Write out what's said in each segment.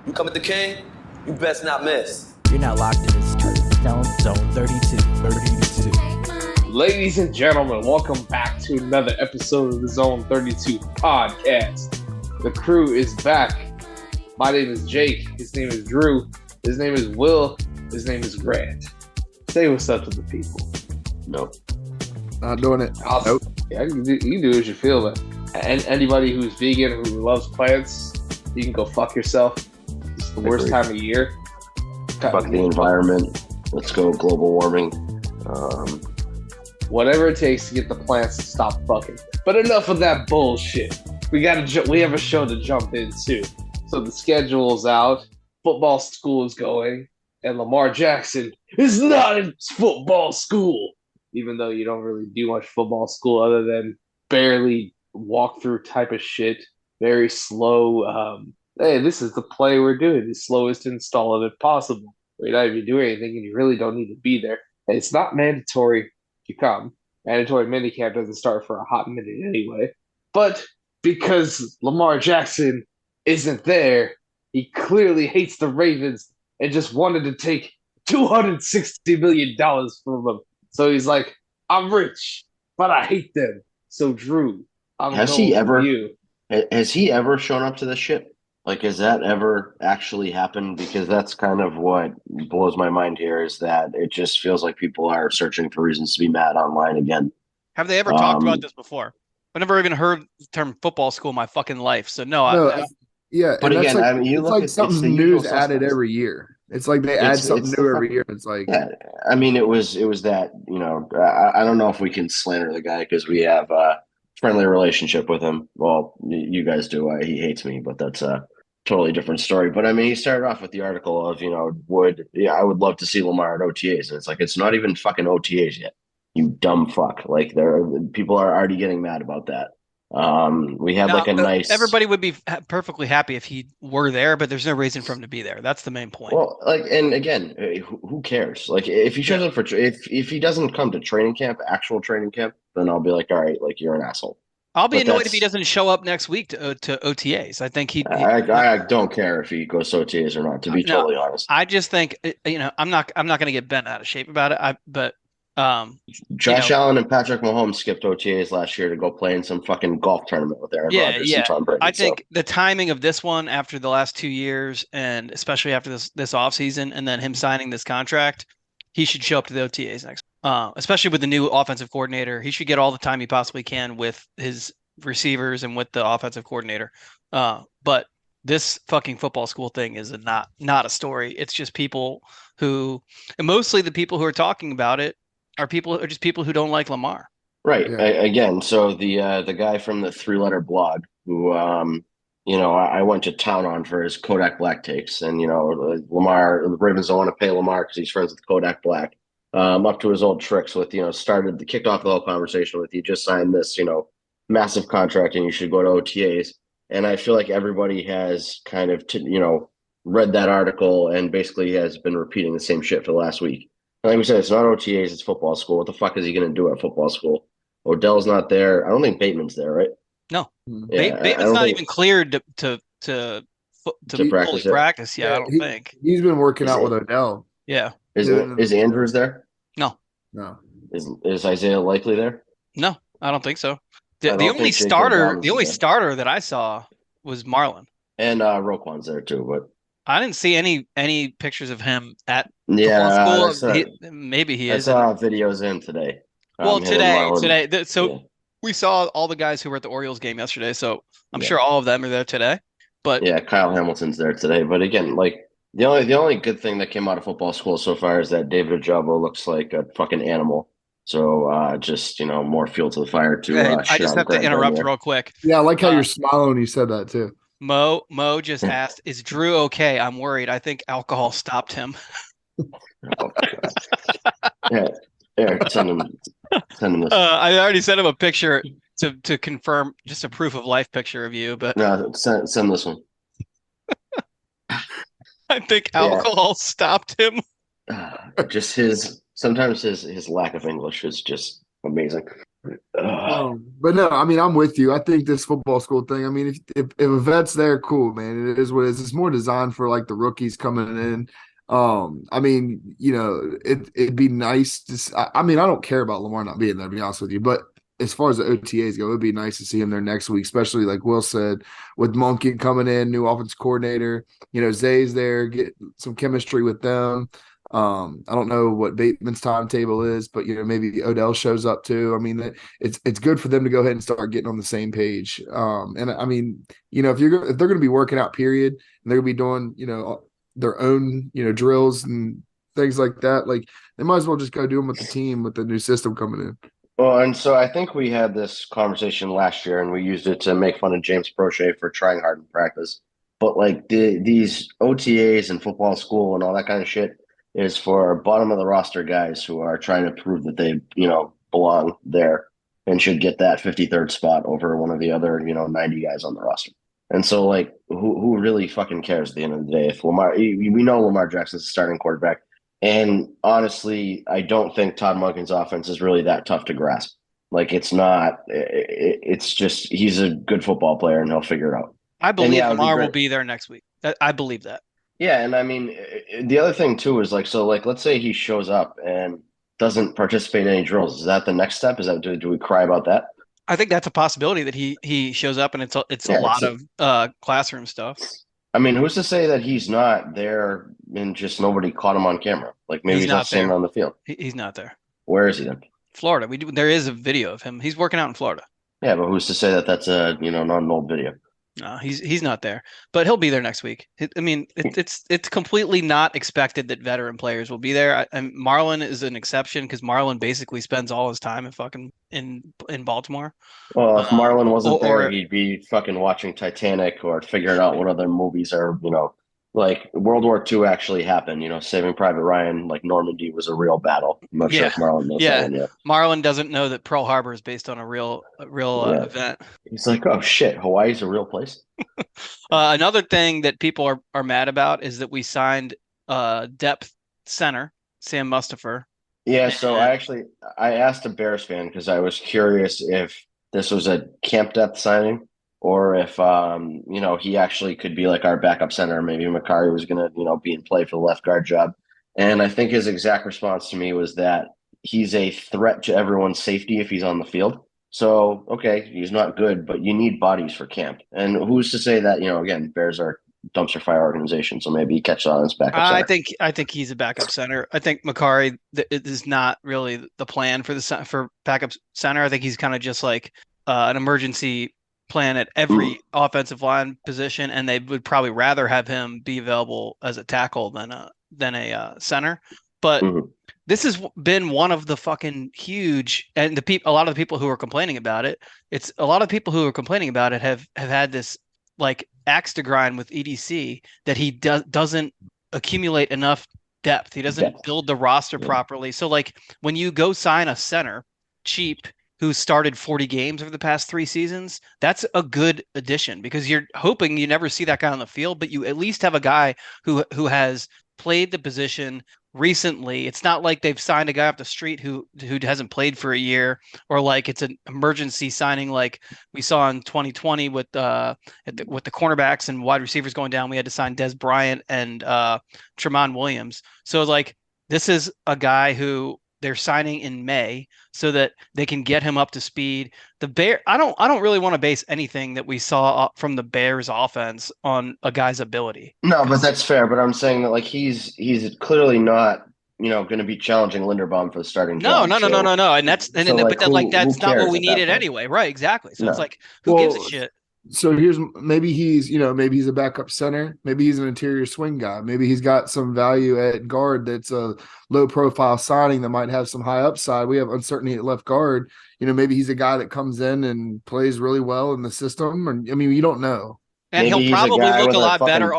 You come at the king, you best not miss. You're not locked in this zone 32. Ladies and gentlemen, welcome back to another episode of the Zone 32 podcast. The crew is back. My name is Jake. His name is Drew. His name is Will. His name is Grant. Say what's up to the people. Nope. Not doing it. Nope. Yeah, you do as you feel, man. And anybody who's vegan, who loves plants, you can go fuck yourself. It's the worst time of year. Fuck the environment. Let's go global warming. Whatever it takes to get the plants to stop fucking. But enough of that bullshit. We have a show to jump into. So the schedule's out. Football school is going. And Lamar Jackson is not in football school. Even though you don't really do much football school other than barely walk through type of shit. Very slow. Hey, this is the play we're doing. The slowest install of it possible. You're not even doing anything and you really don't need to be there. And it's not mandatory to come. Mandatory minicamp doesn't start for a hot minute anyway. But because Lamar Jackson isn't there, he clearly hates the Ravens and just wanted to take $260 million from them. So he's like, I'm rich, but I hate them. So Drew, has he ever shown up to this shit? Like, has that ever actually happened? Because that's kind of what blows my mind here, is that it just feels like people are searching for reasons to be mad online again. Have they ever talked about this before? I've never even heard the term football school in my fucking life. So yeah. But again, like, I mean, it's like something new's added every year. It's like they add something new every year. It's like, yeah, I mean, it was that, I don't know if we can slander the guy because we have a friendly relationship with him. Well, you guys do. He hates me, but that's a totally different story. But I mean, he started off with the article of, I would love to see Lamar at OTAs. And it's like, it's not even fucking OTAs yet. You dumb fuck. Like, people are already getting mad about that. We had everybody would be perfectly happy if he were there, but there's no reason for him to be there. That's the main point. Well, and again, who cares? Like, if he shows up if he doesn't come to actual training camp, then I'll be like, all right, like, you're an asshole. I'll be annoyed if he doesn't show up next week to OTAs. I think I don't care if he goes to OTAs or not, to be totally honest. I just think, I'm not going to get bent out of shape about it. Josh Allen and Patrick Mahomes skipped OTAs last year to go play in some fucking golf tournament with Aaron Rodgers and Tom Brady. I think the timing of this one after the last 2 years, and especially after this offseason, and then him signing this contract, he should show up to the OTAs next. Especially with the new offensive coordinator, he should get all the time he possibly can with his receivers and with the offensive coordinator. But this fucking football school thing is not a story. It's just people who, and mostly the people who are talking about it, are just people who don't like Lamar. Right. Yeah. Again, so the guy from the 3-letter blog who, I went to town on for his Kodak Black takes. And, Lamar, the Ravens don't want to pay Lamar because he's friends with Kodak Black. Up to his old tricks with, kicked off the whole conversation with, you just signed this, massive contract and you should go to OTAs. And I feel like everybody has kind of, read that article and basically has been repeating the same shit for the last week. Like we said, it's not OTAs, it's football school. What the fuck is he going to do at football school? Odell's not there. I don't think Bateman's there, right? No. Yeah, Bateman's not even cleared to practice. Yeah, I don't think. He's been working out with Odell. Yeah. Is Andrews there? No. Is Isaiah Likely there? No, I don't think so. The only starter that I saw was Marlon. And Roquan's there too, but I didn't see any pictures of him at football school. Maybe he is. I saw videos in today. Well, today. We saw all the guys who were at the Orioles game yesterday, so I'm sure all of them are there today. But yeah, Kyle Hamilton's there today. But again, like the only good thing that came out of football school so far is that David Ojabo looks like a fucking animal. So just more fuel to the fire to. I just have to interrupt real quick. Yeah, I like how you're smiling when you said that too. Mo just asked, "Is Drew okay? I'm worried. I think alcohol stopped him." Oh, yeah, send him this. I already sent him a picture to confirm, just a proof of life picture of you. But no, send this one. I think alcohol stopped him. Just sometimes his lack of English is just amazing. But no, I mean, I'm with you. I think this football school thing. I mean, if a vet's there, cool, man. It is what it is. It's more designed for like the rookies coming in. I mean, it'd be nice to. I mean, I don't care about Lamar not being there, to be honest with you. But as far as the OTAs go, it'd be nice to see him there next week, especially like Will said, with Monken coming in, new offense coordinator. Zay's there, get some chemistry with them. I don't know what Bateman's timetable is, but maybe Odell shows up too. I mean, it's good for them to go ahead and start getting on the same page. And I mean, if they're going to be working out, period, and they're going to be doing their own drills and things like that, like they might as well just go do them with the team with the new system coming in. Well, and so I think we had this conversation last year, and we used it to make fun of James Prochet for trying hard in practice. But like these OTAs and football school and all that kind of shit is for bottom of the roster guys who are trying to prove that they, belong there and should get that 53rd spot over one of the other, 90 guys on the roster. And so, like, who really fucking cares at the end of the day? If we know Lamar Jackson's the starting quarterback. And honestly, I don't think Todd Monken's offense is really that tough to grasp. Like, it's not. It's just he's a good football player, and he'll figure it out. I believe Lamar will be there next week. I believe that. Yeah, and I mean, the other thing too is like, let's say he shows up and doesn't participate in any drills. Is that the next step? Is that do we cry about that? I think that's a possibility that he shows up and it's a lot of classroom stuff. I mean, who's to say that he's not there and just nobody caught him on camera? Like maybe he's not standing on the field. He's not there. Where is he then? Florida. There is a video of him. He's working out in Florida. Yeah, but who's to say that that's a not an old video? No, he's not there, but he'll be there next week. I mean, it's completely not expected that veteran players will be there. And Marlon is an exception because Marlon basically spends all his time in Baltimore. Well, if Marlon wasn't there, he'd be fucking watching Titanic or figuring out what other movies are, like World War II actually happened. Saving Private Ryan, like Normandy, was a real battle. I'm not sure if Marlon knows that one yet. Marlon doesn't know that Pearl Harbor is based on a real event. He's like, oh shit, Hawaii's a real place. Another thing that people are mad about is that we signed depth center Sam Mustipher. Yeah, so I asked a Bears fan because I was curious if this was a camp depth signing. Or if he actually could be like our backup center. Maybe Makari was going to be in play for the left guard job. And I think his exact response to me was that he's a threat to everyone's safety if he's on the field. So okay, he's not good, but you need bodies for camp. And who's to say that again, Bears are dumpster fire organization, so maybe he catches on his backup center. I think he's a backup center. I think Makari is not really the plan for backup center. I think he's kind of just like an emergency plan at every offensive line position, and they would probably rather have him be available as a tackle than a center. But this has been one of the fucking huge, and a lot of the people who are complaining about it. It's a lot of people who are complaining about it have had this like axe to grind with EDC that he doesn't accumulate enough depth. He doesn't build the roster properly. So like when you go sign a center cheap who started 40 games over the past 3 seasons, that's a good addition because you're hoping you never see that guy on the field, but you at least have a guy who has played the position recently. It's not like they've signed a guy off the street who hasn't played for a year, or like it's an emergency signing like we saw in 2020 with the cornerbacks and wide receivers going down. We had to sign Des Bryant and Tremont Williams. So like this is a guy who they're signing in May so that they can get him up to speed. I don't really want to base anything that we saw from the Bears offense on a guy's ability. No, but that's fair. But I'm saying that like he's clearly not going to be challenging Linderbaum for the starting job. No. And that's not what we needed anyway. Right. Exactly. So it's like, who gives a shit? So maybe he's a backup center. Maybe he's an interior swing guy. Maybe he's got some value at guard that's a low profile signing that might have some high upside. We have uncertainty at left guard. Maybe he's a guy that comes in and plays really well in the system. And I mean, you don't know. And maybe he'll probably look a lot better.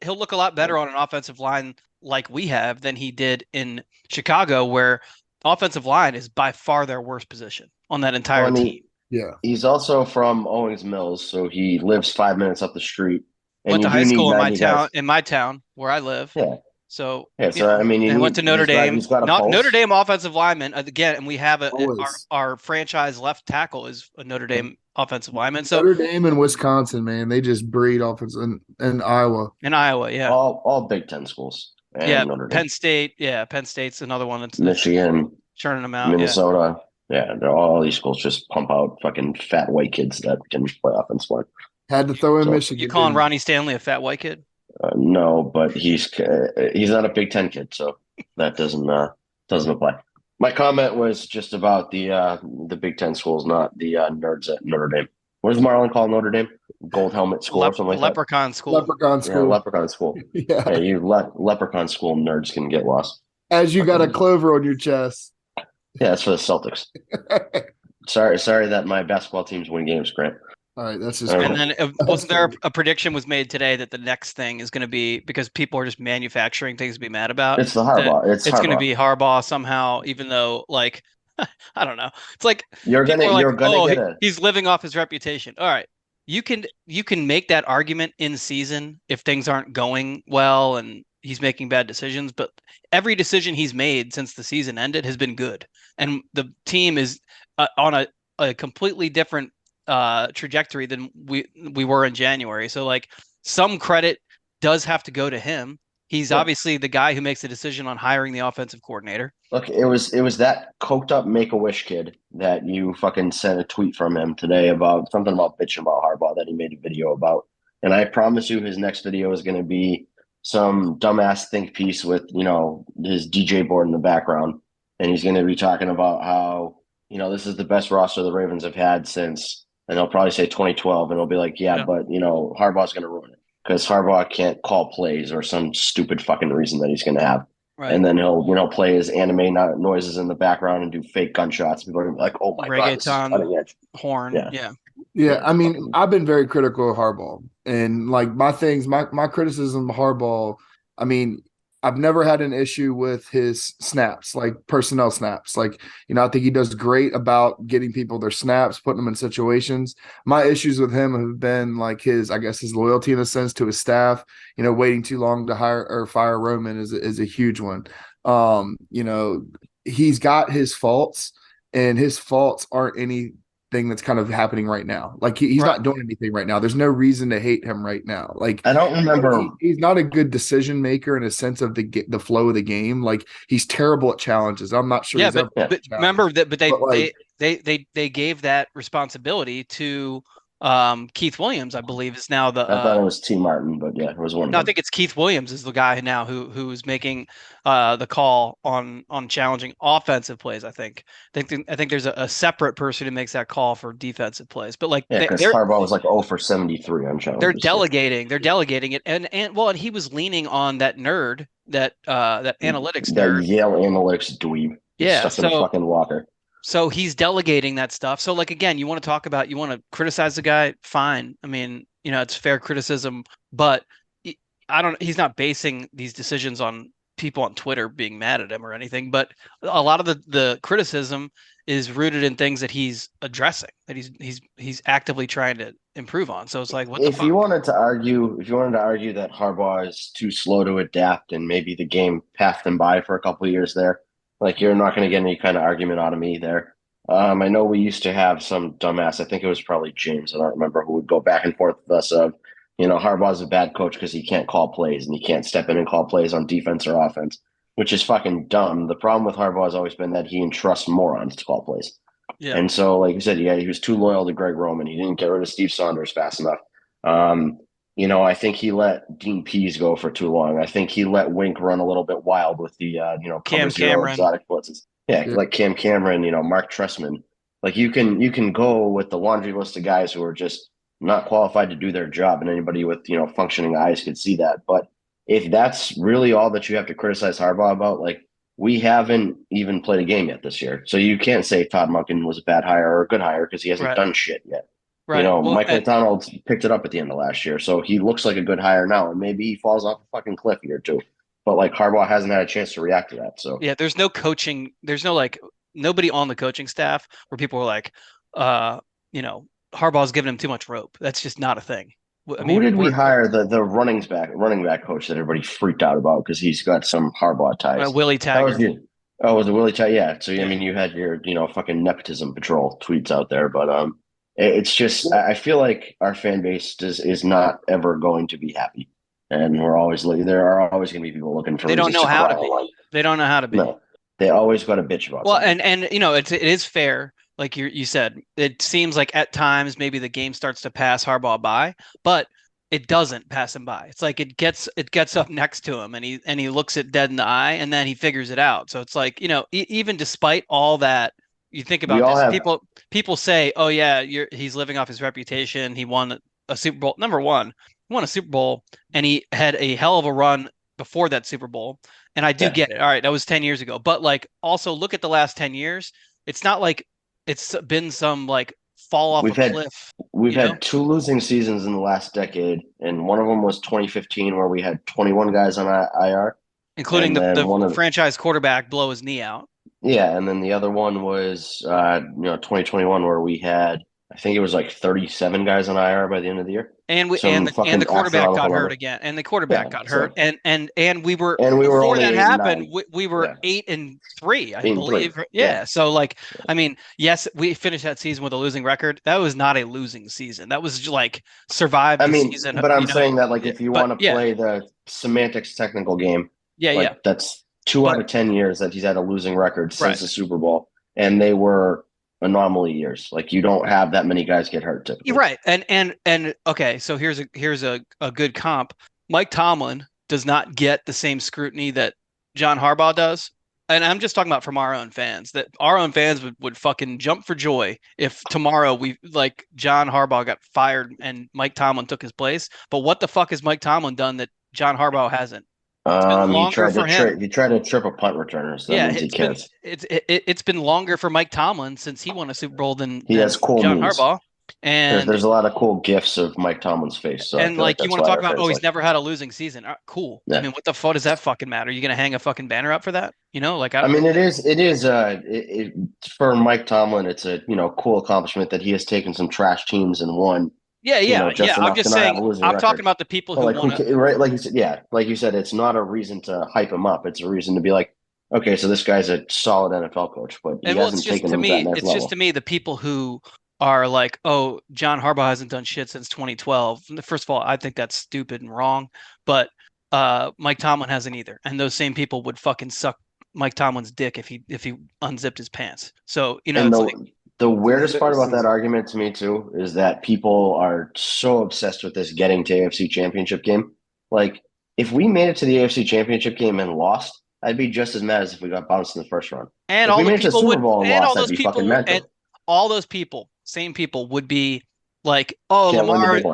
He'll look a lot better on an offensive line like we have than he did in Chicago, where offensive line is by far their worst position on that entire team. Yeah, he's also from Owings Mills, so he lives 5 minutes up the street. Went to high school in my town where I live. Yeah, So Yeah, so I mean, and went to Notre Dame. He's got a Not pulse. Notre Dame offensive lineman again, and we have Always. our franchise left tackle is a Notre Dame offensive lineman. So Notre Dame and Wisconsin, man, they just breed offense and Iowa. in Iowa, yeah, All Big Ten schools and yeah, Notre Dame, Penn State's another one that's Michigan, churning them out. Minnesota. Yeah, all these schools just pump out fucking fat white kids that can play offense for it. Had to throw in So- Michigan. You calling didn't Ronnie Stanley a fat white kid? No, but he's not a Big Ten kid, so that doesn't apply. My comment was just about the Big Ten schools, not the nerds at Notre Dame. What does Marlon call Notre Dame? Gold helmet school or something like Leprechaun school. Leprechaun that? Yeah, school. leprechaun school. Yeah. Yeah, you leprechaun school nerds can get lost. As you got a clover on your chest. Yeah, that's for the Celtics. Sorry that my basketball teams win games, Grant. All right, that's just. All And right. then wasn't there a prediction was made today that the next thing is going to be, because people are just manufacturing things to be mad about. It's the Harbaugh. It's It's going to Harbaugh. be Harbaugh somehow, even though like I don't know. It's like You're people gonna are like, you're gonna oh, get it. he's living off his reputation. All right, you can make that argument in season if things aren't going well and he's making bad decisions. But every decision he's made since the season ended has been good, and the team is on a completely different trajectory than we were in January. So like some credit does have to go to him. He's obviously the guy who makes the decision on hiring the offensive coordinator. Look, it was that coked up Make-A-Wish kid that you fucking sent a tweet from him today about something about bitching about Harbaugh that he made a video about. And I promise you his next video is going to be some dumbass think piece with, his DJ board in the background. And he's going to be talking about how, this is the best roster the Ravens have had since, and he'll probably say 2012. And he'll be like, yeah. But, Harbaugh's going to ruin it because Harbaugh can't call plays or some stupid fucking reason that he's going to have. Right. And then he'll play his anime noises in the background and do fake gunshots. People are gonna be like, "Oh my god, this is cutting edge." Horn, yeah. I mean, I've been very critical of Harbaugh, and like my criticism of Harbaugh. I mean, I've never had an issue with his snaps, like personnel snaps. Like, I think he does great about getting people their snaps, putting them in situations. My issues with him have been like his loyalty in a sense to his staff. Waiting too long to hire or fire Roman is a huge one. He's got his faults, and his faults aren't anything that's kind of happening right now. Like he's not doing anything right now. There's no reason to hate him right now. Like I don't remember. He's not a good decision maker in a sense of the flow of the game. Like he's terrible at challenges. I'm not sure. Yeah, but remember that. But they gave that responsibility to Keith Williams, I believe, is now the. I thought it was T. Martin, but yeah, it was one. No, I think it's Keith Williams is the guy now who is making the call on challenging offensive plays. I think there's a separate person who makes that call for defensive plays. But like, because Harbaugh was like 0 for 73 on challenges. They're delegating it, and he was leaning on that nerd, that analytics nerd, Yale analytics dweeb. Yeah, stuck in a fucking locker. So he's delegating that stuff. So like, again, you want to criticize the guy, fine. I mean, it's fair criticism, but he's not basing these decisions on people on Twitter being mad at him or anything, but a lot of the criticism is rooted in things that he's addressing, that he's actively trying to improve on. So it's like, if you wanted to argue that Harbaugh is too slow to adapt and maybe the game passed him by for a couple of years there, like, you're not going to get any kind of argument out of me there. I know we used to have some dumbass, I think it was probably James, I don't remember, who would go back and forth with us of, Harbaugh's a bad coach because he can't call plays and he can't step in and call plays on defense or offense, which is fucking dumb. The problem with Harbaugh has always been that he entrusts morons to call plays. Yeah. And so, like you said, he was too loyal to Greg Roman. He didn't get rid of Steve Saunders fast enough. I think he let Dean Pease go for too long. I think he let Wink run a little bit wild with the, Cam Cameron exotic blitzes. Yeah, like Cam Cameron, Mark Trestman. Like you can go with the laundry list of guys who are just not qualified to do their job, and anybody with functioning eyes could see that. But if that's really all that you have to criticize Harbaugh about, like, we haven't even played a game yet this year, so you can't say Todd Monken was a bad hire or a good hire because he hasn't done shit yet. Right. Mike McDonald picked it up at the end of last year, so he looks like a good hire now, and maybe he falls off a fucking cliff here too. But like, Harbaugh hasn't had a chance to react to that. So yeah, there's no coaching. There's no nobody on the coaching staff where people are like, Harbaugh's giving him too much rope. That's just not a thing. I Who did we we're hire the running back coach that everybody freaked out about because he's got some Harbaugh ties? Willie That was Taggart. was it Willie Taggart? Yeah. So I Yeah. mean, you had your fucking nepotism patrol tweets out there, but it's just I feel like our fan base is not ever going to be happy, and there are always going to be people looking for They don't reasons know to how cry to be. online. They don't know how to be. No, they always got to bitch about Well, something. and it is fair. Like you said, it seems like at times maybe the game starts to pass Harbaugh by, but it doesn't pass him by. It's like it gets up next to him, and he looks it dead in the eye, and then he figures it out. So it's like even despite all that, you think We about all this. have People say, oh yeah, he's living off his reputation. He won a Super Bowl. Number one, he won a Super Bowl, and he had a hell of a run before that Super Bowl. And I do Yeah. get it. All right, that was 10 years ago. But like also look at the last 10 years. It's not like it's been some like fall off We've a had cliff. we've you know? had two losing seasons in the last decade, and one of them was 2015 where we had 21 guys on IR, Including and then one the of franchise quarterback blow his knee out. yeah, and then the other one was 2021 where we had I think it was like 37 guys on IR by the end of the year. And Some the fucking quarterback got astronomical hurt number. again. And the quarterback Yeah, got so hurt. And we were and we were before only that 8 and happened, 9. we were Yeah. 8-3, I 8-3. believe. Yeah. So like, I mean, yes, we finished that season with a losing record. That was not a losing season. That was like survive the season. But I'm saying that like if you but want to yeah, play the semantics technical game, yeah. that's 2 But- out of 10 years that he's had a losing record since Right. the Super Bowl, and they were anomaly years. Like you don't have that many guys get hurt typically. You're right. And okay, so here's a good comp. Mike Tomlin does not get the same scrutiny that John Harbaugh does. And I'm just talking about from our own fans, that our own fans would fucking jump for joy if tomorrow we like John Harbaugh got fired and Mike Tomlin took his place. But what the fuck has Mike Tomlin done that John Harbaugh hasn't? It's been longer for him. He tried to trip a punt returner, so that means he cares. It's been longer for Mike Tomlin since he won a Super Bowl than has cool John memes. Harbaugh. And there's a lot of cool gifs of Mike Tomlin's face. So and like you want to talk about, he's never had a losing season. Cool. Yeah. I mean, what the fuck does that fucking matter? Are you gonna hang a fucking banner up for that? Like I mean, it is for Mike Tomlin. It's a cool accomplishment that he has taken some trash teams and won. Yeah. I'm just saying. I'm talking about the people who want to, right? Like you said, like you said, it's not a reason to hype him up. It's a reason to be like, okay, so this guy's a solid NFL coach, but he hasn't taken him to that next level. Just to me, the people who are like, oh, John Harbaugh hasn't done shit since 2012. First of all, I think that's stupid and wrong, but Mike Tomlin hasn't either. And those same people would fucking suck Mike Tomlin's dick if he unzipped his pants. So the weirdest part about that argument to me too is that people are so obsessed with this getting to AFC Championship game. Like, if we made it to the AFC Championship game and lost, I'd be just as mad as if we got bounced in the first round. And if all we the made it to the Super Bowl and lost, I'd be fucking mental. And all those people, same people, would be like, "Oh,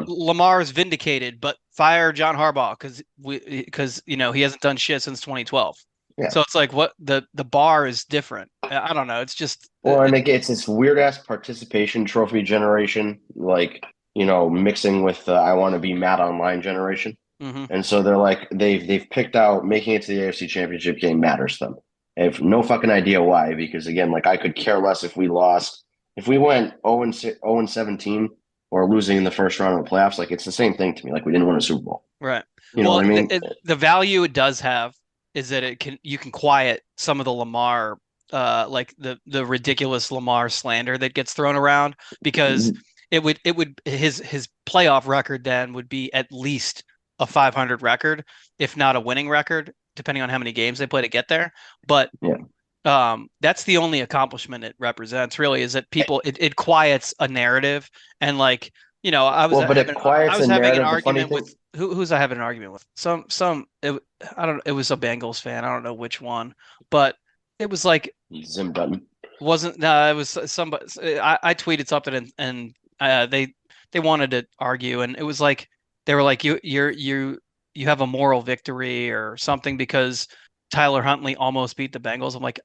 Lamar's vindicated, but fire John Harbaugh because he hasn't done shit since 2012." Yeah. So it's like what the bar is different. I don't know. It's just it's this weird ass participation trophy generation, like mixing with I want to be mad online generation. Mm-hmm. And so they're like they've picked out making it to the AFC Championship game matters to them. I have no fucking idea why, because again, like I could care less if we lost. If we went 0-17 or losing in the first round of the playoffs, like it's the same thing to me. Like we didn't win a Super Bowl. Right. You know what I mean? The value it does have is that you can quiet some of the Lamar, like the ridiculous Lamar slander that gets thrown around, because it would his playoff record then would be at least a 500 record, if not a winning record, depending on how many games they play to get there. But that's the only accomplishment it represents, really, is that people it quiets a narrative. And like I was having an argument with who's I having an argument with it was a Bengals fan, I don't know which one, but it was like Zim Dutton. It was somebody. I tweeted something and they wanted to argue, and it was like they were like you have a moral victory or something because Tyler Huntley almost beat the Bengals. I'm like,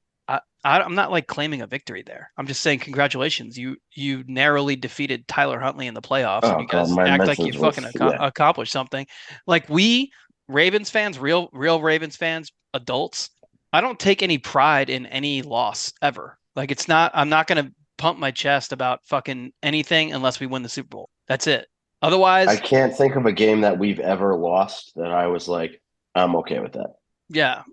I'm not like claiming a victory there. I'm just saying congratulations. You narrowly defeated Tyler Huntley in the playoffs. And you guys act like you fucking accomplished something. Like we Ravens fans, real Ravens fans, adults, I don't take any pride in any loss ever. Like I'm not going to pump my chest about fucking anything unless we win the Super Bowl. That's it. Otherwise, I can't think of a game that we've ever lost that I was like, I'm okay with that. yeah,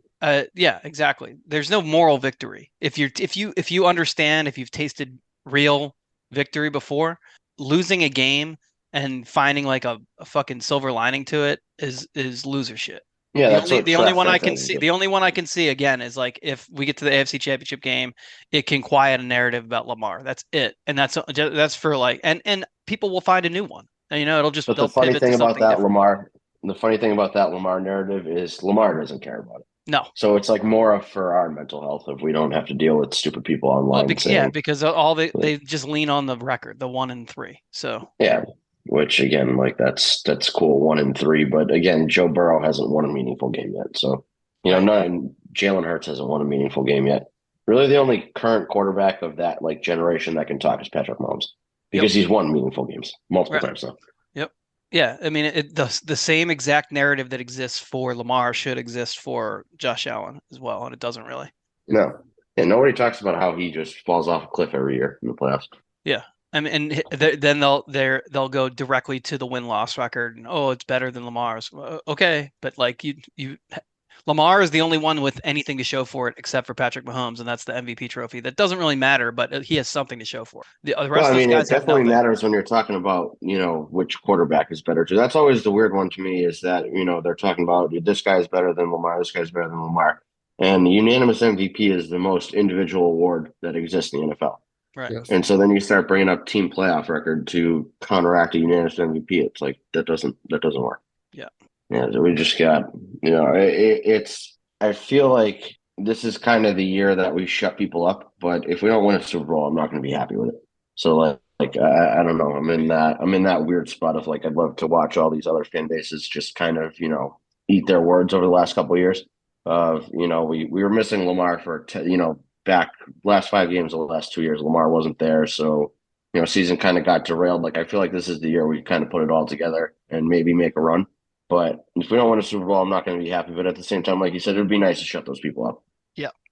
exactly. There's no moral victory. If you understand, if you've tasted real victory before, losing a game and finding like a fucking silver lining to it is loser shit. Yeah, that's what The only trash one I that can thing see is. the only one I can see again is like if we get to the AFC Championship game, it can quiet a narrative about Lamar. That's it, and that's for like and people will find a new one. And, But they'll pivot to something different. The funny thing about that Lamar narrative is Lamar doesn't care about it. No, So it's like more of for our mental health if we don't have to deal with stupid people well, online saying, because all they just lean on the record, the 1-3. So yeah, which again, like that's cool, 1-3. But again, Joe Burrow hasn't won a meaningful game yet. So, Right. not Jalen Hurts hasn't won a meaningful game yet. Really, the only current quarterback of that like generation that can talk is Patrick Mahomes because he's won meaningful games multiple Right. times now. Yep. Yeah, I mean, the same exact narrative that exists for Lamar should exist for Josh Allen as well, and it doesn't really. No. And nobody talks about how he just falls off a cliff every year in the playoffs. Yeah, I mean, and then they'll go directly to the win-loss record, and it's better than Lamar's. Okay, but like Lamar is the only one with anything to show for it except for Patrick Mahomes, and that's the MVP trophy. That doesn't really matter, but he has something to show for it. The rest of those It guys have definitely nothing. matters when you're talking about, which quarterback is better too. That's always the weird one to me is that, they're talking about this guy's better than Lamar, this guy's better than Lamar. And the unanimous MVP is the most individual award that exists in the NFL. Right. Yes. And so then you start bringing up team playoff record to counteract a unanimous MVP. It's like that doesn't work. Yeah. Yeah. So we just got, I feel like this is kind of the year that we shut people up. But if we don't win a Super Bowl, I'm not going to be happy with it. So I don't know. I'm in that weird spot of like I'd love to watch all these other fan bases just kind of eat their words over the last couple of years. We were missing Lamar for back last 5 games of the last 2 years. Lamar wasn't there, so season kind of got derailed. Like I feel like this is the year we kind of put it all together and maybe make a run. But if we don't win a Super Bowl, I'm not going to be happy. But at the same time, like you said, it would be nice to shut those people up.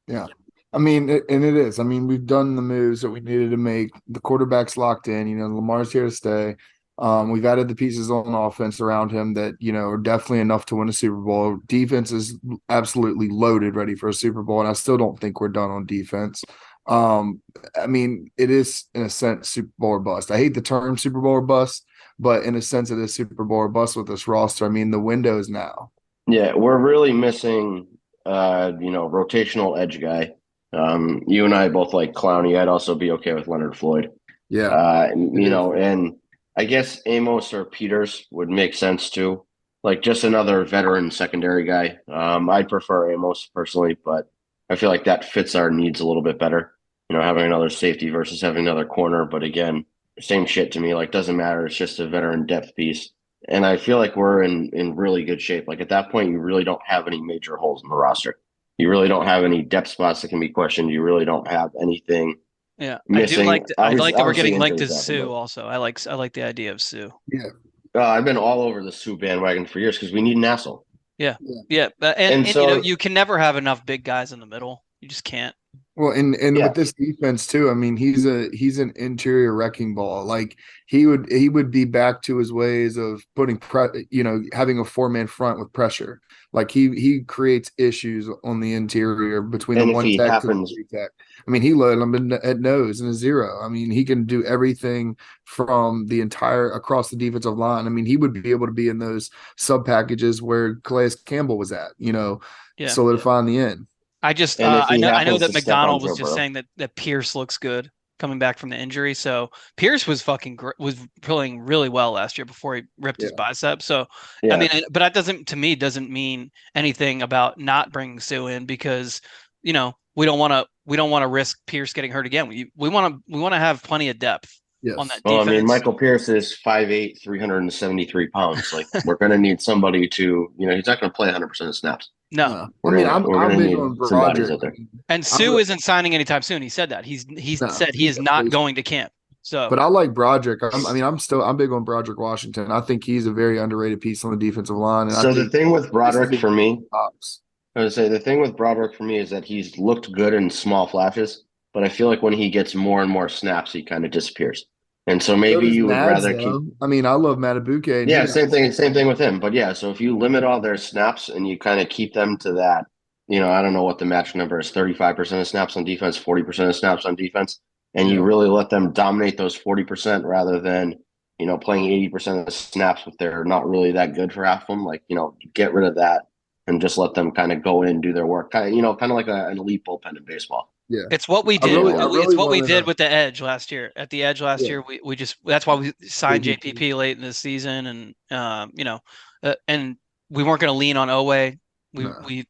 Yeah. I mean, and it is. I mean, we've done the moves that we needed to make. The quarterback's locked in. Lamar's here to stay. We've added the pieces on offense around him that, are definitely enough to win a Super Bowl. Defense is absolutely loaded, ready for a Super Bowl, and I still don't think we're done on defense. I mean, it is, in a sense, Super Bowl or bust. I hate the term Super Bowl or bust, but in a sense, it is Super Bowl or bust with this roster. I mean, the window is now. Yeah, we're really missing, rotational edge guy. You and I both like Clowney. I'd also be okay with Leonard Floyd. Yeah. And I guess Amos or Peters would make sense too. Like just another veteran secondary guy. I'd prefer Amos personally, but I feel like that fits our needs a little bit better. Having another safety versus having another corner. But again, same shit to me. Like doesn't matter. It's just a veteran depth piece. And I feel like we're in really good shape. Like at that point, you really don't have any major holes in the roster. You really don't have any depth spots that can be questioned. You really don't have anything. Yeah, Missing. I like that we're getting linked to injuries happen, Sue. but- Also, I like the idea of Sue. Yeah. I've been all over the Sue bandwagon for years because we need an asshole. Yeah, And and so- you can never have enough big guys in the middle. You just can't. Well, and Yeah. with this defense too, I mean, he's an interior wrecking ball. Like he would be back to his ways of putting having a 4-man front with pressure. Like he creates issues on the interior between And the if one he tech happens- to the 3 tech. I mean, he loaded him at nose and a 0. I mean, he can do everything from the entire across the defensive line. I mean, he would be able to be in those sub packages where Calais Campbell was at, solidifying the end. I just And if I he know happens that to step McDonald on was Joe just Burrow. saying that Pierce looks good coming back from the injury. So Pierce was was playing really well last year before he ripped his bicep. So Yeah. I mean, but that doesn't mean anything about not bringing Sue in because we don't want to risk Pierce getting hurt again. We want to have plenty of depth on that defense. Well, I mean, Michael Pierce is 5'8", 373 pounds. Like we're going to need somebody to, he's not going to play 100% of snaps. No. I mean, we're I'm gonna big need on some bodies out Broderick. there. And Sue isn't signing anytime soon. He said that. He said he is not going to camp. So, But I like Broderick. I'm big on Broderick Washington. I think he's a very underrated piece on the defensive line. And So I the think thing with Broderick for me, tops. I would say the thing with Broderick for me is that he's looked good in small flashes, but I feel like when he gets more and more snaps, he kind of disappears. And so So maybe does you would Mads, rather keep. though. I mean, I love Matabuke, and Yeah, he same thing with him. But yeah, so if you limit all their snaps and you kind of keep them to that, I don't know what the match number is, 35% of snaps on defense, 40% of snaps on defense, and you yeah, really let them dominate those 40% rather than, playing 80% of the snaps if they're not really that good for half of them. Like, get rid of that and just let them kind of go in and do their work. Kind of like an elite bullpen in baseball. yeah. It's what we I did. really, I It's really what we wanted did to. with the Edge last year. At the Edge last Yeah, year, we just that's why we signed JPP. JPP late in the season, and and we weren't going to lean on Oweh. No, We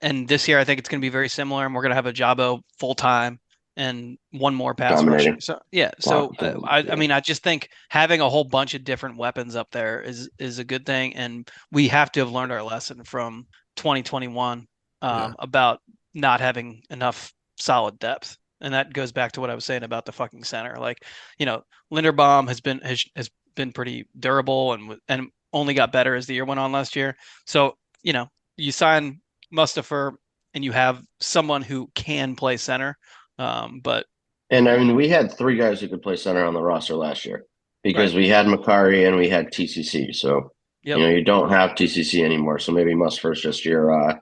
and this year I think it's going to be very similar, and we're going to have a Jabo full time and one more pass rusher. Dominating. So yeah, Wow. I mean I just think having a whole bunch of different weapons up there is a good thing, and we have to have learned our lesson from 2021 yeah, about not having enough solid depth. And that goes back to what I was saying about the fucking center. Like, Linderbaum has been pretty durable and only got better as the year went on last year. So, you sign Mustafa and you have someone who can play center. But And I mean, we had three guys who could play center on the roster last year because right. we had Makari and we had TCC. So, Yep. you don't have TCC anymore. So maybe Mustard's just your,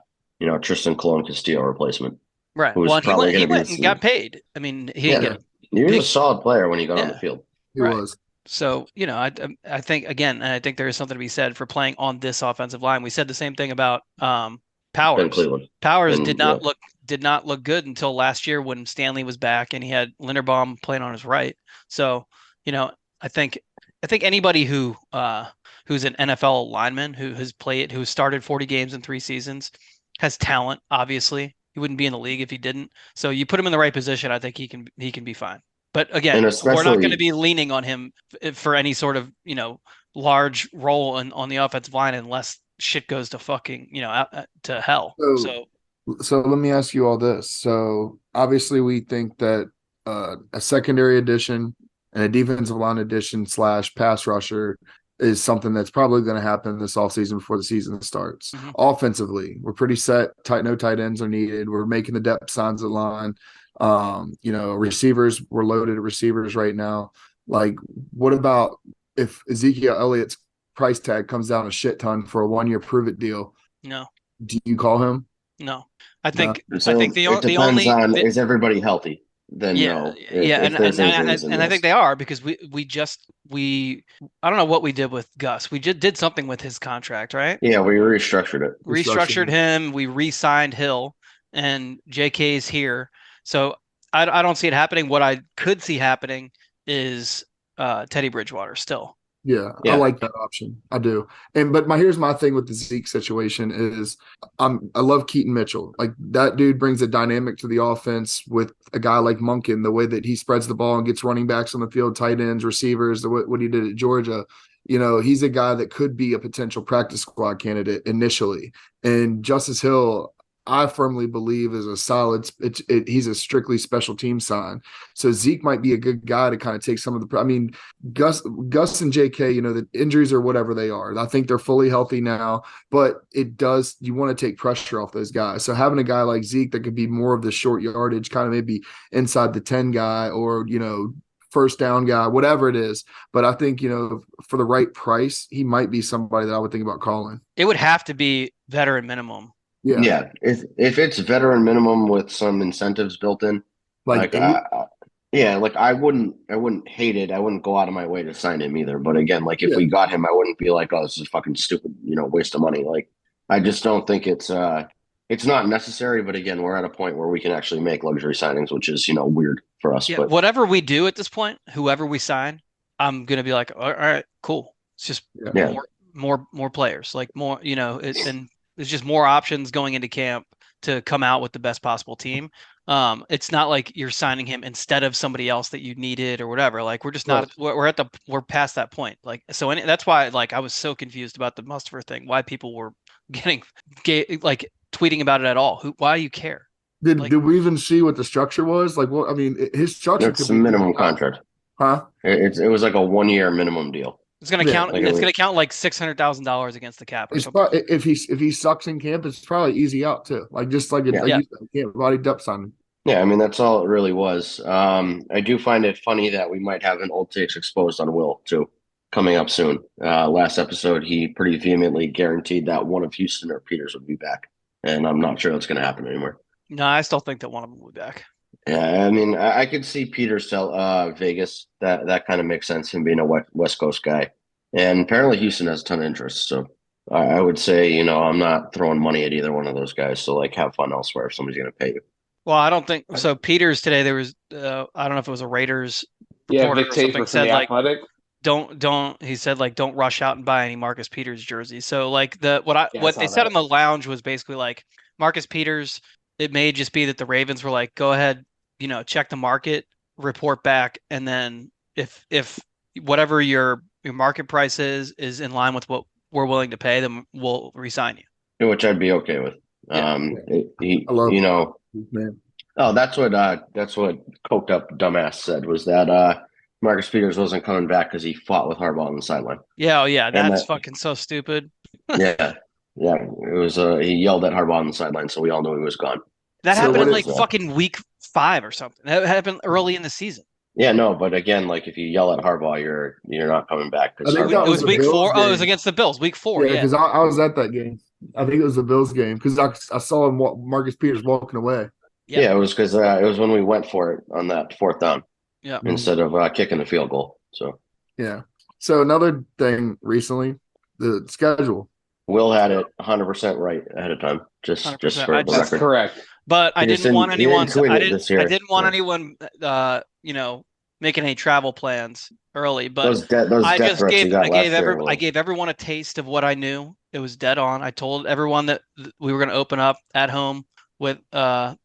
Tristan Colon Castillo replacement, Right. who's Well, and probably he going to went and be. got paid. I mean, he didn't Yeah, get he was a big. solid player when he got on the Yeah. field. he Right. was. So, I think again, and I think there is something to be said for playing on this offensive line. We said the same thing about Ben Powers. Cleveland. Powers And did not look good until last year when Stanley was back and he had Linderbaum playing on his right. So, I think anybody who's an NFL lineman who started 40 games in 3 seasons has talent, obviously. He wouldn't be in the league if he didn't. So you put him in the right position, I think he can be fine. But again, and we're not going to especially be leaning on him for any sort of, large role on the offensive line unless shit goes to fucking, to hell. So, So so let me ask you all this. So obviously, we think that a secondary addition and a defensive line addition / pass rusher is something that's probably going to happen this offseason before the season starts. mhm. Offensively, we're pretty set. No tight ends are needed. We're making the depth signs at line. Receivers, we're loaded at receivers right now. Like, what about if Ezekiel Elliott's price tag comes down a shit ton for a 1-year prove it deal? No, Do you call him? no. I No. think so it the depends only on is everybody healthy? Then yeah, no. yeah, If there's injuries, then and I yes. think they are because we I don't know what we did with Gus. We just did something with his contract, right? Yeah, we restructured it. Restructured him. We re-signed Hill, and JK's here. So I don't see it happening. What I could see happening is Teddy Bridgewater still. Yeah, I Yeah. like that option. I do. But here's my thing with the Zeke situation is I love Keaton Mitchell. Like, that dude brings a dynamic to the offense with a guy like Monken, the way that he spreads the ball and gets running backs on the field, tight ends, receivers, what he did at Georgia. He's a guy that could be a potential practice squad candidate initially. And Justice Hill, I firmly believe, is a solid. He's a strictly special team sign. So Zeke might be a good guy to kind of take some of the. I mean, Gus and JK, the injuries or whatever they are. I think they're fully healthy now, but you want to take pressure off those guys. So having a guy like Zeke that could be more of the short yardage, kind of maybe inside the 10 guy or first down guy, whatever it is. But I think for the right price, he might be somebody that I would think about calling. It would have to be veteran minimum. Yeah. Yeah, if it's veteran minimum with some incentives built in, Like I wouldn't hate it. I wouldn't go out of my way to sign him either. But again, like if we got him, I wouldn't be like, oh, this is fucking stupid, waste of money. Like, I just don't think it's not necessary. But again, we're at a point where we can actually make luxury signings, which is weird for us. Yeah, But whatever we do at this point, whoever we sign, I'm gonna be like, all right, cool. It's just Yeah. more players, like more, and there's just more options going into camp to come out with the best possible team. It's not like you're signing him instead of somebody else that you needed or whatever. Like, we're just not. We're past that point. Like, so that's why I was so confused about the Mustafa thing. Why people were getting like tweeting about it at all? Why do you care? Did we even see what the structure was? Like, what? I mean, his structure it's a minimum contract. Huh? It was like a 1-year minimum deal. It's gonna count. It's gonna count like $600,000 against the cap. Or something. If he sucks in camp, it's probably easy out too. Like, just like a camp body depth sign. Yeah, I mean that's all it really was. I do find it funny that we might have an old takes exposed on Will too, coming up soon. Last episode, he pretty vehemently guaranteed that one of Houston or Peters would be back, and I'm not sure that's going to happen anymore. No, I still think that one of them will be back. Yeah, I mean, I could see Peters tell Vegas that kind of makes sense, him being a West Coast guy, and apparently Houston has a ton of interest. So I would say, I'm not throwing money at either one of those guys. So like, have fun elsewhere if somebody's going to pay you. Well, I don't think so. Peters today, there was I don't know if it was a Raiders Yeah, reporter Vic or Taper something for said the like Athletic. don't he said like don't rush out and buy any Marcus Peters jersey. So like what I what saw they said that. in the lounge was basically like Marcus Peters. It may just be that the Ravens were like, go ahead, check the market, report back, and then if whatever your market price is in line with what we're willing to pay, then we'll resign you. Which I'd be okay with. Yeah. I love You man. oh, that's what coked up dumbass said was that Marcus Peters wasn't coming back because he fought with Harbaugh on the sideline. Yeah, oh yeah, And that's fucking so stupid. Yeah, it was. He yelled at Harbaugh on the sideline, so we all knew he was gone. That So happened what in is like fucking week 5 or something. That happened early in the season. Yeah, no, but again, like if you yell at Harbaugh, you're not coming back because I think that It was the week Bills 4. Oh, it was game. against the Bills. Week 4. Yeah, Yeah. because I was at that game. I think it was the Bills game because I saw him Marcus Peters walking away. Yeah. It was because it was when we went for it on that fourth down. Yeah. Instead of kicking the field goal. So yeah. So another thing recently, the schedule. Will had it 100% right ahead of time. Just 100%. for the That's record. correct. But I didn't want anyone. I didn't want Yeah. anyone. Making any travel plans early. But Those death I threats just you gave. got I last gave year. I gave everyone a taste of what I knew. It was dead on. I told everyone that we were going to open up at home with the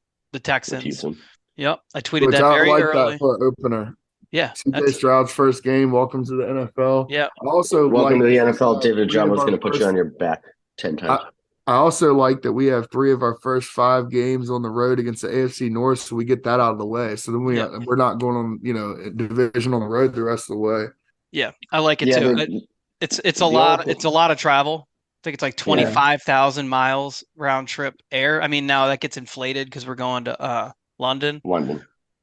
Texans. Houston. Yep, I tweeted Which that I very like early. that for an opener. Yeah, CJ Stroud's first game. Welcome to the NFL. Yeah. I also Welcome to the like, NFL. David three of Jones our going to put you first- on your back 10 times. I also like that we have 3 of our first 5 games on the road against the AFC North, so we get that out of the way. So then we're not going on division on the road the rest of the way. Yeah, I like it too. It's a lot. It's a lot of travel. I think it's like 25,000 miles round trip air. I mean, now that gets inflated because we're going to London.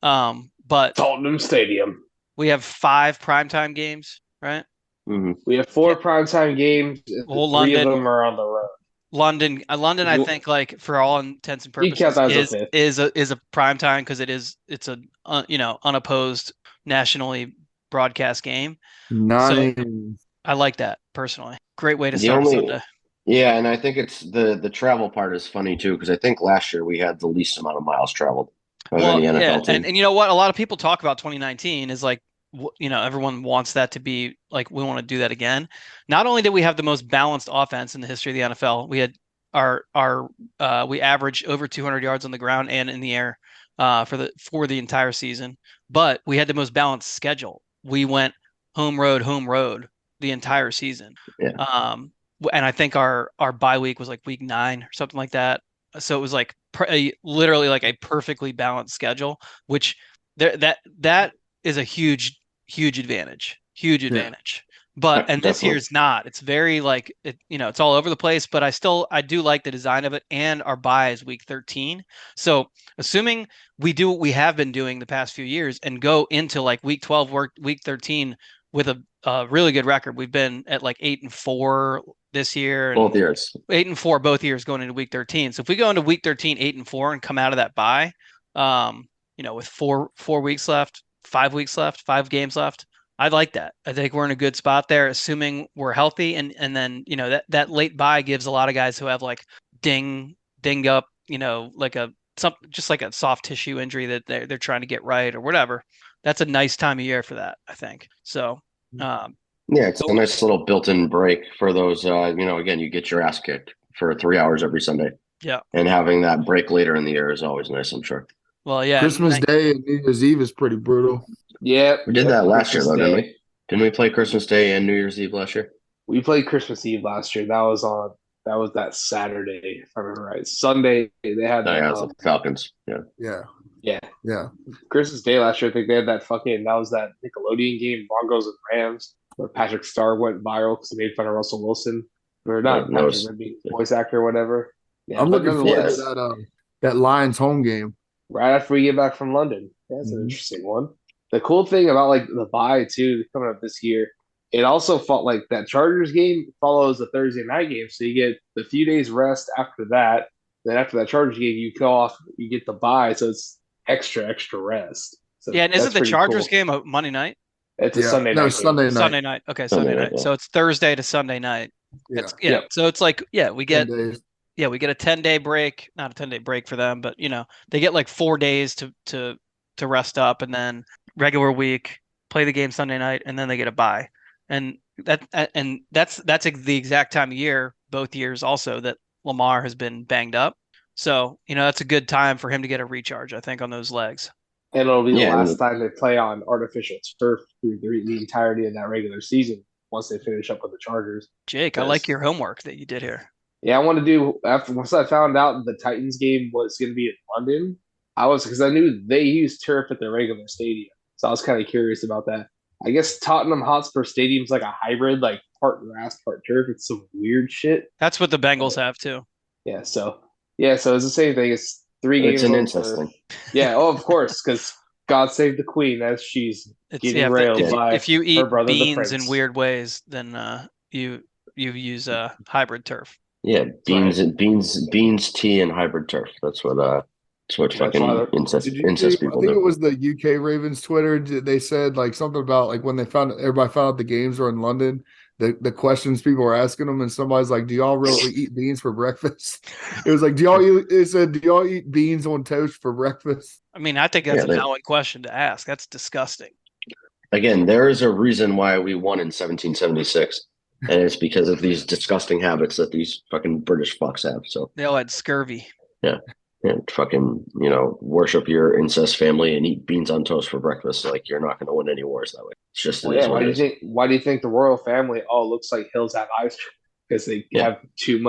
But Tottenham Stadium. we have 5 primetime games, right? Mm-hmm. We have 4 primetime games. And Well, 3 London- of them are on the road. London, I think, like for all intents and You count purposes, that as a is a prime time because it's a unopposed nationally broadcast game. 9. I like that personally. Great way to start a Sunday. Yeah, and I think it's the travel part is funny too because I think last year we had the least amount of miles traveled of any NFL team. And you know what? A lot of people talk about 2019 is like, everyone wants that to be like, we want to do that again. Not only did we have the most balanced offense in the history of the NFL, we had we averaged over 200 yards on the ground and in the air for the entire season, but we had the most balanced schedule. We went home road the entire season. Yeah. And I think our bye week was like week 9 or something like that. So it was like literally like a perfectly balanced schedule, which that is a huge advantage. But and this year's not. It's very like it's all over the place. But I do like the design of it, and our bye is week 13. So assuming we do what we have been doing the past few years and go into like week 12 or week 13 with a really good record, we've been at like 8-4 this year. Both years. 8-4 both years going into week 13. So if we go into week 13 8-4 and come out of that bye, with 4 weeks left, 5 weeks left, 5 games left, I like that. I think we're in a good spot there, assuming we're healthy, and then that late bye gives a lot of guys who have like dinged up, like just like a soft tissue injury that they're trying to get right or whatever. That's a nice time of year for that, I think. So. It's a nice little built-in break for those. Again, you get your ass kicked for 3 hours every Sunday. Yeah, and having that break later in the year is always nice. I'm sure. Well, yeah. Christmas Day and New Year's Eve is pretty brutal. Yeah, we did that last year, though, didn't we? Didn't we play Christmas Day and New Year's Eve last year? We played Christmas Eve last year. That was that Saturday, if I remember right. Sunday they had the Falcons. Yeah. Christmas Day last year, I think they had that Nickelodeon game, Broncos and Rams, where Patrick Starr went viral because they made fun of Russell Wilson. Or not Patrick, maybe voice actor or whatever. Yeah, I'm looking forward to that Lions home game. right after we get back from London. That's an interesting one. The cool thing about like the bye too coming up this year, it also felt like that Chargers game follows the Thursday night game, so you get the few days rest after that. Then after that Chargers game, you go off, you get the bye, so it's extra rest. So Yeah, and isn't that's the pretty Chargers cool. game a Monday night? It's a Yeah, Sunday no, night game. Sunday night. Sunday night. Okay, Sunday Sunday night, night. yeah. So it's Thursday to Sunday night. Yeah, It's yeah. Yep. So it's like we 10 get days. we get a 10-day break. Not a 10-day break for them, but they get like 4 days to rest up, and then regular week play the game Sunday night, and then they get a bye. And that's the exact time of year both years also that Lamar has been banged up. So that's a good time for him to get a recharge, I think, on those legs. And it'll be the Yeah, last time they play on artificial turf through the entirety of that regular season once they finish up with the Chargers. Jake, I like your homework that you did here. Yeah, I want to do once I found out the Titans game was going to be in London. Because I knew they used turf at their regular stadium, so I was kind of curious about that. I guess Tottenham Hotspur Stadium's like a hybrid, like part grass, part turf. It's some weird shit. That's what the Bengals have too. Yeah, so it's the same thing. It's 3 games. It's an on incest turf. thing. Yeah, of course, because God save the Queen as she's getting railed by if you her eat brother, the beans in prince. weird ways, then you use hybrid turf. Yeah, beans, right. beans, tea, and hybrid turf. That's what fucking incest Did you see, I people think do. it was the UK Ravens Twitter. They said like something about like when everybody found out the games were in London, the questions people were asking them, and somebody's like, "Do y'all really eat beans for breakfast?" It was like, "Do y'all eat?" It said, "Do y'all eat beans on toast for breakfast?" I mean, I think that's a valid question to ask. That's disgusting. Again, there is a reason why we won in 1776, and it's because of these disgusting habits that these fucking British fucks have. So they all had scurvy. Yeah. And fucking, worship your incest family and eat beans on toast for breakfast. Like, you're not going to win any wars that way. It's just Why do you think the royal family all looks like hills have eyes? Because they have too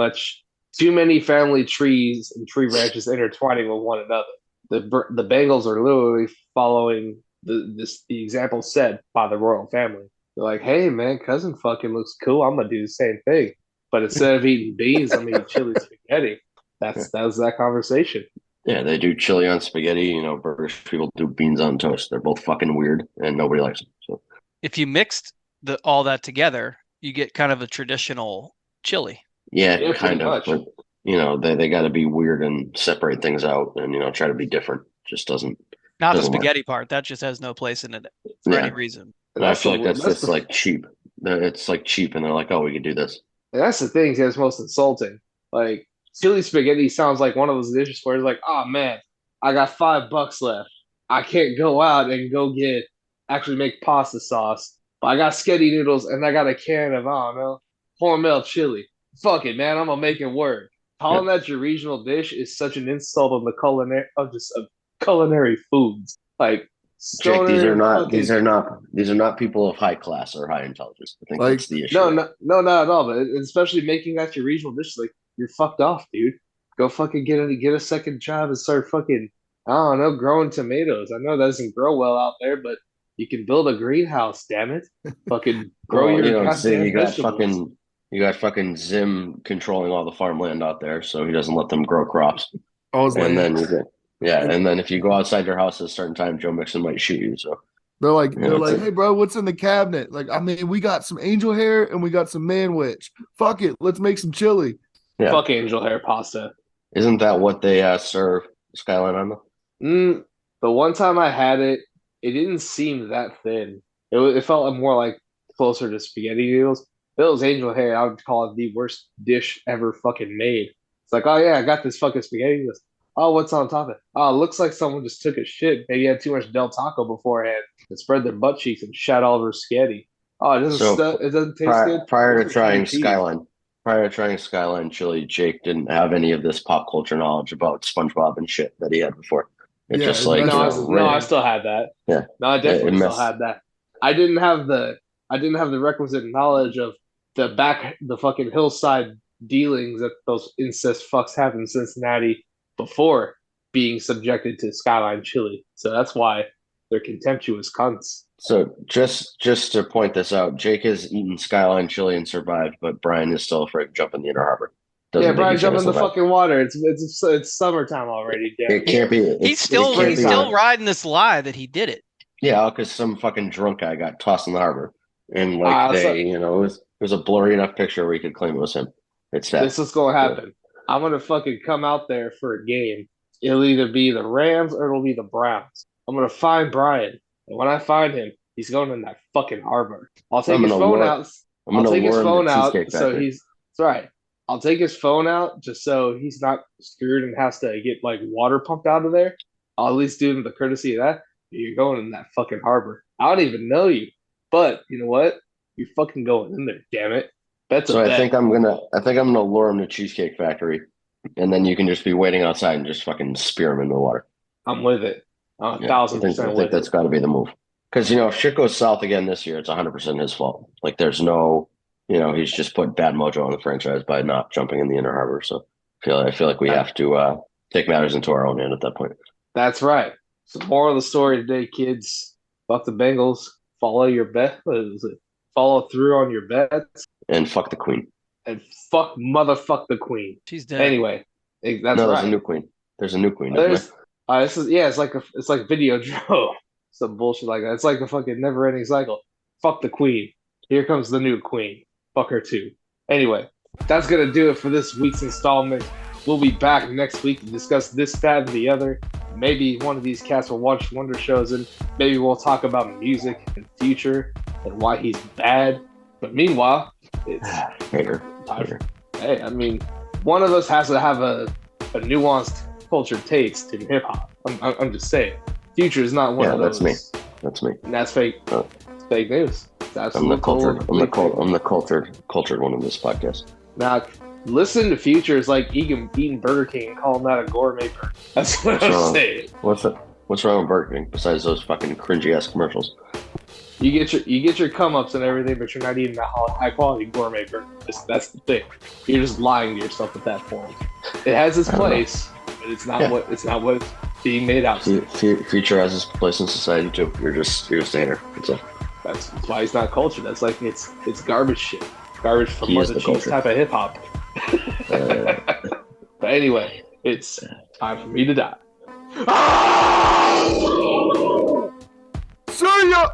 many family trees and tree branches intertwining with one another. The Bengals are literally following the example set by the royal family. They're like, hey man, cousin fucking looks cool. I'm gonna do the same thing, but instead of eating beans, I'm eating chili spaghetti. That was that conversation. Yeah, they do chili on spaghetti. British people do beans on toast. They're both fucking weird, and nobody likes them. So if you mixed all that together, you get kind of a traditional chili. Yeah, kind of. But they got to be weird and separate things out, and try to be different. Just doesn't. Not the spaghetti part. That just has no place in it for any reason. And I feel like that's just like cheap. It's like cheap, and they're like, "Oh, we could do this." And that's the thing that's most insulting. Like, chili spaghetti sounds like one of those dishes where it's like, oh man, I got $5 left. I can't go out and go actually make pasta sauce. But I got spaghetti noodles and I got a can of, I don't know, Hormel chili. Fuck it, man. I'm going to make it work. Calling that your regional dish is such an insult on the culinary foods. Like, Jake, these are not people of high class or high intelligence. I think that's the issue. No, not at all. But especially making that your regional dish, like, you're fucked off, dude. Go fucking get a second job and start fucking, I don't know, growing tomatoes. I know that doesn't grow well out there, but you can build a greenhouse, damn it. Fucking grow your goddamn vegetables. You got fucking Zim controlling all the farmland out there, so he doesn't let them grow crops. And then if you go outside your house at a certain time, Joe Mixon might shoot you. So they're like, hey bro, what's in the cabinet? Like, I mean, we got some angel hair and we got some manwich. Fuck it, let's make some chili. Yeah. Fuck angel hair pasta. Isn't that what they serve Skyline on though? The one time I had it, it didn't seem that thin. It felt more like closer to spaghetti noodles. If it was angel hair, I would call it the worst dish ever fucking made. It's like, oh yeah, I got this fucking spaghetti noodles. Oh, what's on top of it? Oh, it looks like someone just took a shit. Maybe had too much Del Taco beforehand and spread their butt cheeks and shat all over spaghetti. Oh, it doesn't taste good. Prior to trying Skyline chili, Jake didn't have any of this pop culture knowledge about SpongeBob and shit that he had before. I still had that. Yeah, no, I definitely still had that. I didn't have the requisite knowledge of the fucking hillside dealings that those incest fucks have in Cincinnati before being subjected to Skyline chili. So that's why they're contemptuous cunts. So just to point this out, Jake has eaten Skyline chili and survived, but Brian is still afraid to jump in the Inner Harbor. Yeah, think Brian, he's jump gonna in the survive. fucking water. It's summertime already. Yeah. It can't be. He's still it can't he's be- still riding this lie that he did it. Yeah, because some fucking drunk guy got tossed in the harbor, and like Ah, so- it was a blurry enough picture where you could claim it was him. It's that. This is gonna happen. I'm gonna fucking come out there for a game. It'll either be the Rams or it'll be the Browns. I'm gonna find Brian, and when I find him, he's going in that fucking harbor. I'll take I'm his gonna phone lure- out. I'm I'll gonna take his lure him to phone out Cheesecake so Factory. that's right. I'll take his phone out just so he's not screwed and has to get like water pumped out of there. I'll at least do him the courtesy of that. You're going in that fucking harbor. I don't even know you, but you know what? You're fucking going in there. Damn it. That's So a I bet. think I'm gonna lure him to Cheesecake Factory, and then you can just be waiting outside and just fucking spear him in the water. I'm with it. I'm Yeah, 1,000% I with think that's it. got to be the move. Because if shit goes south again this year, it's 100% his fault. Like there's no, he's just put bad mojo on the franchise by not jumping in the Inner Harbor. So I feel like we have to take matters into our own hand at that point. That's right. So moral of the story today, kids. Fuck the Bengals. Follow your bet. What is it? Follow through on your bets. And fuck the Queen. And motherfuck the Queen. She's dead. Anyway, that's No, right. there's a new Queen. There's a new Queen. Isn't There's there? it's like Video Joe. Some bullshit like that. It's like a fucking never ending cycle. Fuck the Queen. Here comes the new Queen. Fuck her too. Anyway, that's gonna do it for this week's installment. We'll be back next week to discuss this, that, and the other. Maybe one of these cats will watch Wonder Shows, and maybe we'll talk about music and Future and why he's bad. But meanwhile, it's Hater. hey, I mean, one of us has to have a nuanced cultured taste in hip hop. I'm just saying. Future is not one of those. That's me. And that's fake. Oh. It's fake news. It's I'm the cultured one in this podcast. Now, listen to Future is like eating Burger King and calling that a gourmet burger. That's what I'm wrong? saying. What's wrong with Burger King besides those fucking cringy ass commercials? You get your come ups and everything, but you're not eating that high quality gourmet burger. That's the thing. You're just lying to yourself at that point. It has its place, but it's not what it's being made out to. Future has its place in society too. You're just a hater. That's why he's not cultured. That's like it's garbage shit. Garbage from He is the the cheese culture. type of hip hop. But anyway, it's time for me to die. See ya!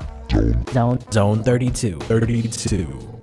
Zone 32.